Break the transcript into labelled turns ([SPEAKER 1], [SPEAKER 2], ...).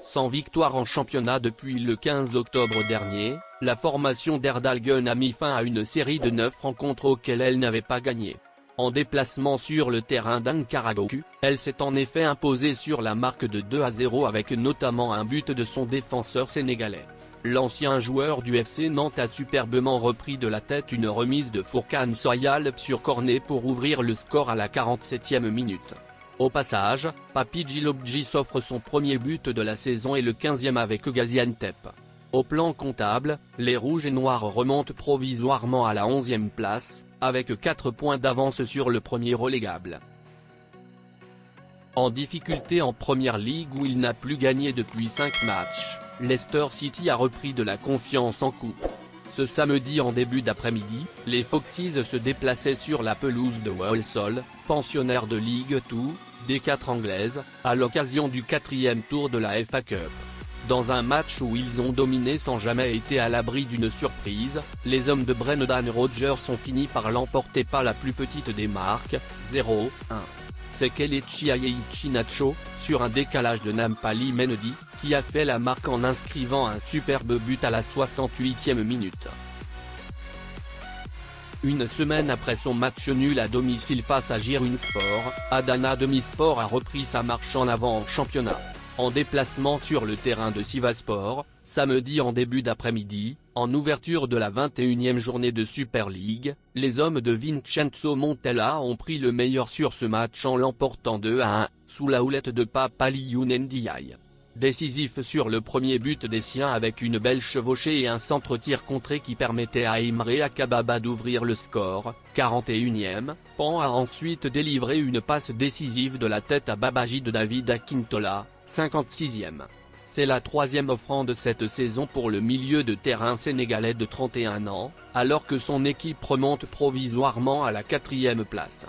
[SPEAKER 1] Sans victoire en championnat depuis le 15 octobre dernier, la formation d'Erdalgen a mis fin à une série de 9 rencontres auxquelles elle n'avait pas gagné. En déplacement sur le terrain d'Ankaragucu, elle s'est en effet imposée sur la marque de 2-0 avec notamment un but de son défenseur sénégalais. L'ancien joueur du FC Nantes a superbement repris de la tête une remise de Fourcane Soyalp sur corner pour ouvrir le score à la 47e minute. Au passage, Papy Djilobdji s'offre son premier but de la saison et le 15e avec Gaziantep. Au plan comptable, les Rouges et Noirs remontent provisoirement à la 11e place, avec 4 points d'avance sur le premier relégable. En difficulté en Première Ligue où il n'a plus gagné depuis 5 matchs, Leicester City a repris de la confiance en coupe. Ce samedi en début d'après-midi, les Foxes se déplaçaient sur la pelouse de Walsall, pensionnaire de Ligue 2, D4 anglaise, à l'occasion du 4e tour de la FA Cup. Dans un match où ils ont dominé sans jamais été à l'abri d'une surprise, les hommes de Brendan Rodgers ont fini par l'emporter par la plus petite des marques, 0-1. C'est Kelechi Iheanacho, sur un décalage de Nampali Mendy, qui a fait la marque en inscrivant un superbe but à la 68e minute. Une semaine après son match nul à domicile face à Giresunspor, Adana Demirspor a repris sa marche en avant en championnat. En déplacement sur le terrain de Sivasspor, samedi en début d'après-midi, en ouverture de la 21e journée de Super League, les hommes de Vincenzo Montella ont pris le meilleur sur ce match en l'emportant 2-1, sous la houlette de Papaliou Ndiaye. Décisif sur le premier but des siens avec une belle chevauchée et un centre-tir contré qui permettait à Imre Akababa d'ouvrir le score, 41e, Pan a ensuite délivré une passe décisive de la tête à Babaji de David Akintola, 56e. C'est la 3e offrande cette saison pour le milieu de terrain sénégalais de 31 ans, alors que son équipe remonte provisoirement à la 4e place.